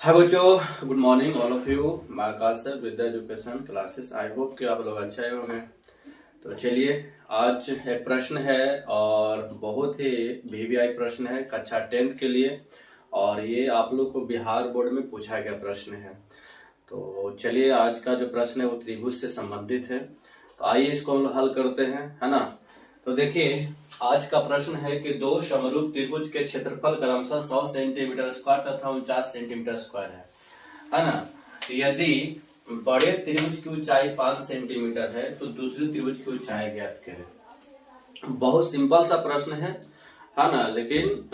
हाय बच्चों, good morning all of you. मैं Akash sir, Vidya education classes. I hope कि आप लोग अच्छे होंगे। तो चलिए, आज एक प्रश्न है और बहुत ही वीवीआई प्रश्न है कक्षा 10th के लिए, और ये आप लोग को बिहार बोर्ड में पूछा गया प्रश्न है। तो चलिए, आज का जो प्रश्न है वो त्रिभुज से संबंधित है। तो आइए इसको हम लोग हल करते हैं, है ना। तो देखिए, आज का प्रश्न है कि दो समरूप त्रिभुज के क्षेत्रफल क्रमशः 100 सेंटीमीटर स्क्वायर तथा 49 सेंटीमीटर स्क्वायर है ना। तो यदि बड़े त्रिभुज की ऊंचाई 5 सेंटीमीटर है तो दूसरे त्रिभुज की ऊंचाई ज्ञात करें। बहुत सिंपल सा प्रश्न है ना। लेकिन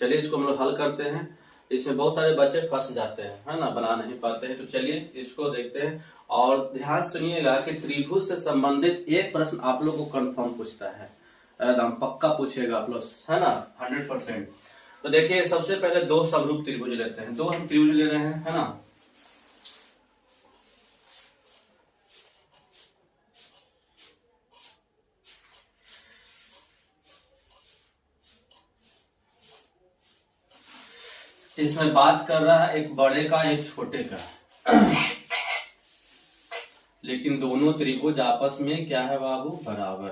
चलिए इसको हम लोग हल करते हैं। इसमें बहुत सारे बच्चे फंस जाते हैं, है ना, बना नहीं पाते हैं। तो चलिए इसको देखते हैं और ध्यान सुनिएगा कि त्रिभुज से संबंधित एक प्रश्न आप लोग को कंफर्म पूछता है, एकदम पक्का पूछेगा आप लोग, है ना, 100%। तो देखिए, सबसे पहले दो समरूप त्रिभुज लेते हैं। दो हम त्रिभुज ले रहे हैं, है ना। इसमें बात कर रहा है एक बड़े का एक छोटे का, लेकिन दोनों त्रिभुज आपस में क्या है बाबू, बराबर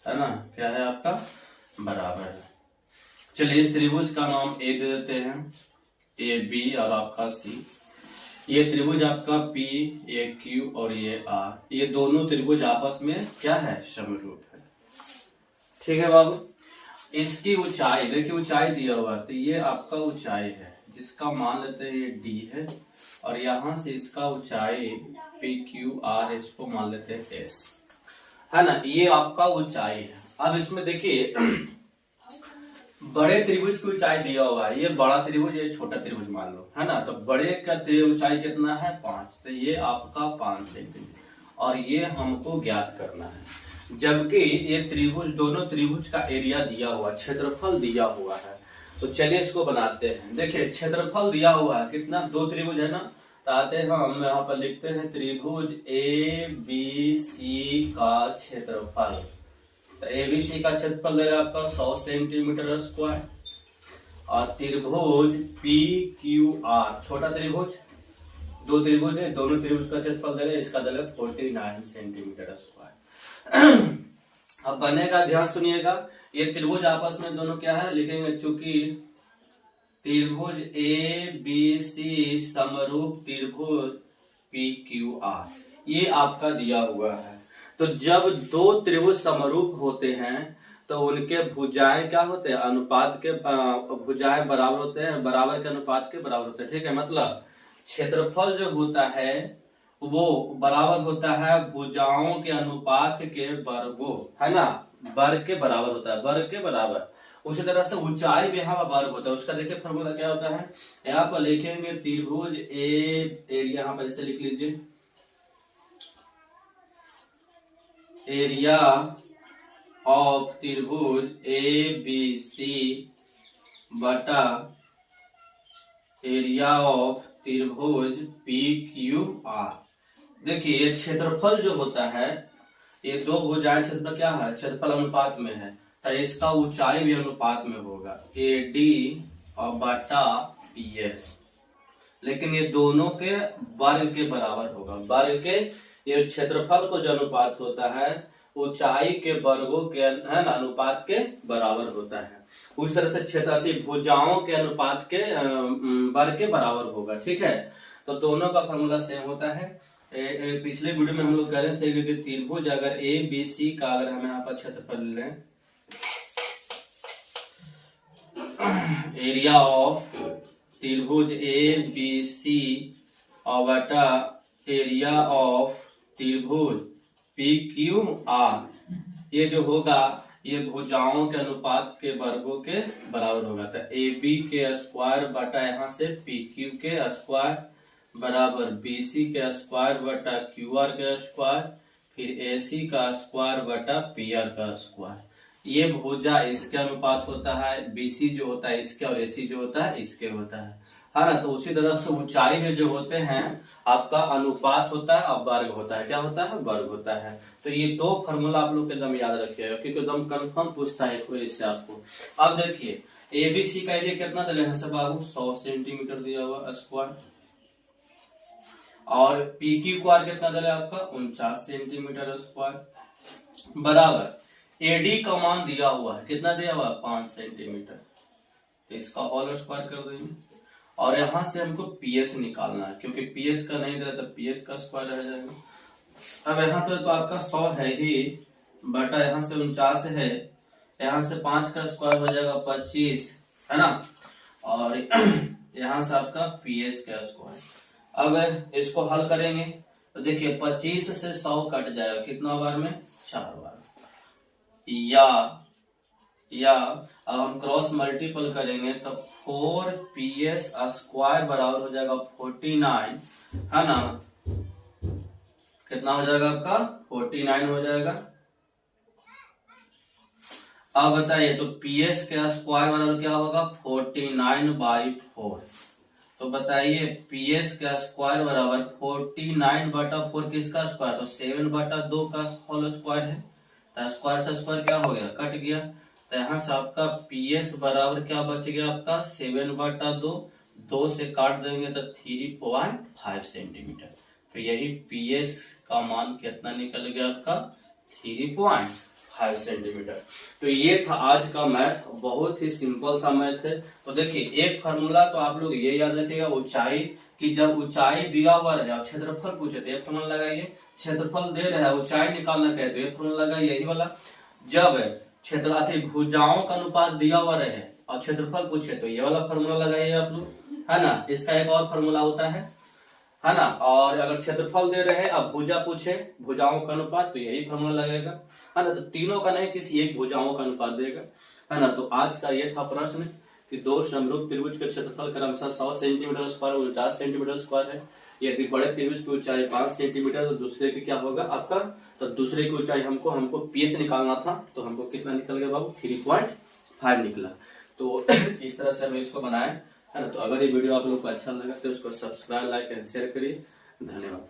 है ना। क्या है आपका, बराबर है। चलिए इस त्रिभुज का नाम ए दे देते हैं, ए बी और आपका सी। ये त्रिभुज आपका पी, ये क्यू और ये आर, ये दोनों त्रिभुज आपस में क्या है, समरूप है। ठीक है बाबू। इसकी ऊंचाई देखिए, ऊंचाई दिया हुआ है, तो ये आपका ऊंचाई है जिसका मान लेते हैं ये डी है, और यहां से इसका ऊंचाई पी क्यू आर, इसको मान लेते हैं एस, है ना। ये आपका ऊंचाई है। अब इसमें देखिए, बड़े त्रिभुज की ऊंचाई दिया हुआ है, ये बड़ा त्रिभुज, ये छोटा त्रिभुज मान लो, है ना। तो बड़े का ऊंचाई कितना है, 5, तो ये आपका 5 सेंटीमीटर, और ये हमको ज्ञात करना है। जबकि ये त्रिभुज, दोनों त्रिभुज का एरिया दिया हुआ, क्षेत्रफल दिया हुआ है। तो चलिए इसको बनाते हैं। देखिए क्षेत्रफल दिया हुआ है कितना, दो त्रिभुज है ना। तो आते हैं हम यहाँ पर लिखते हैं त्रिभुज ए बी सी का क्षेत्रफल। तो ए बी सी का क्षेत्रफल देगा आपका 100 सेंटीमीटर स्क्वायर, और त्रिभुज पी क्यू आर, छोटा त्रिभुज, दो त्रिभुज है, दोनों त्रिभुज का क्षेत्रफल देगा, इसका देगा 49 सेंटीमीटर स्क्वायर। अब बनेगा, ध्यान सुनिएगा, ये त्रिभुज आपस में दोनों क्या है लिखेंगे, चूंकि त्रिभुज ए बी सी समरूप त्रिभुज पी क्यू आर, ये आपका दिया हुआ है। तो जब दो त्रिभुज समरूप होते हैं तो उनके भुजाएं क्या होते हैं, अनुपात के, भुजाएं बराबर होते हैं, बराबर के अनुपात के बराबर होते हैं। ठीक है, मतलब क्षेत्रफल जो होता है वो बराबर होता है भुजाओं के अनुपात के वर्गों, है ना, वर्ग के बराबर होता है, वर्ग के बराबर। उसी तरह से ऊंचाई भी यहाँ वर्ग होता है। उसका देखिए फॉर्मूला क्या होता है, यहाँ पर लिखेंगे त्रिभुज एरिया, यहाँ पर ऐसे लिख लीजिए, एरिया ऑफ त्रिभुज ए बी सी बटा एरिया ऑफ त्रिभुज पी क्यू आर। देखिए ये क्षेत्रफल जो होता है, ये दो भुजाएं क्षेत्रफल क्या है, क्षेत्रफल अनुपात में है, तो इसका ऊंचाई भी अनुपात में होगा, ए डी और बटा पी एस। लेकिन ये दोनों के वर्ग के बराबर होगा, वर्ग के, ये क्षेत्रफल को जो अनुपात होता है ऊंचाई के वर्गों के, है ना, अनुपात के बराबर होता है। उस तरह से क्षेत्र भुजाओं के अनुपात के वर्ग के बराबर होगा। ठीक है, तो दोनों का फॉर्मूला सेम होता है। पिछले वीडियो में हम लोग कह रहे थे कि त्रिभुज अगर ए बी सी का अगर हम यहाँ पर क्षेत्रफल लें, एरिया ऑफ त्रिभुज ए बी सी और बटा एरिया ऑफ त्रिभुज पी क्यू आर, ये जो होगा ये भुजाओं के अनुपात के वर्गों के बराबर होगा। तो ए बी के स्क्वायर बटा यहाँ से पी क्यू के स्क्वायर बराबर बी सी के स्क्वायर बटा क्यू आर के स्क्वायर, फिर ए सी का स्क्वायर बटा पी आर का स्क्वायर। ये भुजा इसके अनुपात होता है, बी सी जो होता है इसके, और ए सी जो होता है इसके होता है ना। तो उसी तरह से ऊंचाई में जो होते हैं आपका अनुपात होता है और वर्ग होता है। क्या होता है? वर्ग होता है। तो ये दो फॉर्मूला आप लोग एकदम याद रखिएगा, क्योंकि एकदम कंफर्म पूछता है इससे आपको। अब देखिए एबीसी का एरिया कितना दिया है सब बाबू? 100 सेंटीमीटर दिया हुआ स्क्वायर। और पी क्यू क्वार कितना दिया आपका? 49 सेंटीमीटर स्क्वायर बराबर एडी का मान दिया हुआ है, कितना दिया हुआ? 5 सेंटीमीटर। तो इसका होल स्क्वायर कर देंगे और यहां से हमको पीएस निकालना है, क्योंकि पीएस का नहीं दिया तो पीएस का स्क्वायर रह जाएगा। अब यहाँ तो आपका 100 है ही बटा यहाँ से 49 है, यहाँ से 5 का स्क्वायर हो जाएगा 25, है ना, और यहाँ से आपका पीएस का स्क्वायर। अब इसको हल करेंगे तो देखिए 25 से 100 कट जाएगा, कितना बार में? 4 बार। या अब हम क्रॉस मल्टीपल करेंगे तो 4PS स्क्वायर बराबर हो जाएगा 49, है ना, कितना हो जाएगा आपका? 49 हो जाएगा। अब बताइए तो PS का स्क्वायर बराबर क्या होगा? 49/4। तो बताइए PS का स्क्वायर बराबर 49/4 किसका स्क्वायर? तो 7/2 का होल स्क्वायर है। तो स्क्वायर से स्क्वायर क्या हो गया? कट गया। तो यहाँ से आपका PS बराबर क्या बच गया आपका? 7/2, 2 से काट देंगे तो 3.5 सेंटीमीटर। तो यही PS का मान कितना निकल गया आपका? 3.5 सेंटीमीटर। तो ये था आज का मैथ, बहुत ही सिंपल सा मैथ है। तो देखिए एक फार्मूला तो आप लोग ये याद रखिएगा, ऊंचाई की जब ऊंचाई दिया हुआ रहे और क्षेत्रफल पूछे तो एक फार्मूला लगाइए, क्षेत्रफल दे रहा है ऊंचाई निकालना कहे तो एक फार्मूला लगाइए, यही वाला। जब क्षेत्र भुजाओं का अनुपात दिया हुआ रहे और क्षेत्रफल पूछे तो ये वाला फार्मूला लगाइए आप लोग, है ना। इसका एक और फार्मूला होता है ना। और अगर क्षेत्रफल दे रहे अब भुजा पूछे, भुजाओं का अनुपात, तो यही फार्मूला लगेगा, है ना। तो तीनों का नहीं, किसी एक भुजाओं का अनुपात देगा, है ना। तो आज का ये था प्रश्न कि दो समरूप त्रिभुज के क्षेत्रफल क्रमशः 100 सेंटीमीटर स्क्वायर और 49 सेंटीमीटर स्क्वायर है। यदि बड़े त्रिभुज की ऊंचाई 5 सेंटीमीटर तो दूसरे की क्या होगा आपका? तो दूसरे की ऊंचाई हमको पीएस निकालना था, तो हमको कितना निकल गया बाबू? 3.5 निकला। तो इस तरह से हम इसको बनाए, है ना। तो अगर ये वीडियो आप लोग को अच्छा लगा तो उसको सब्सक्राइब, लाइक एंड शेयर करिए। धन्यवाद।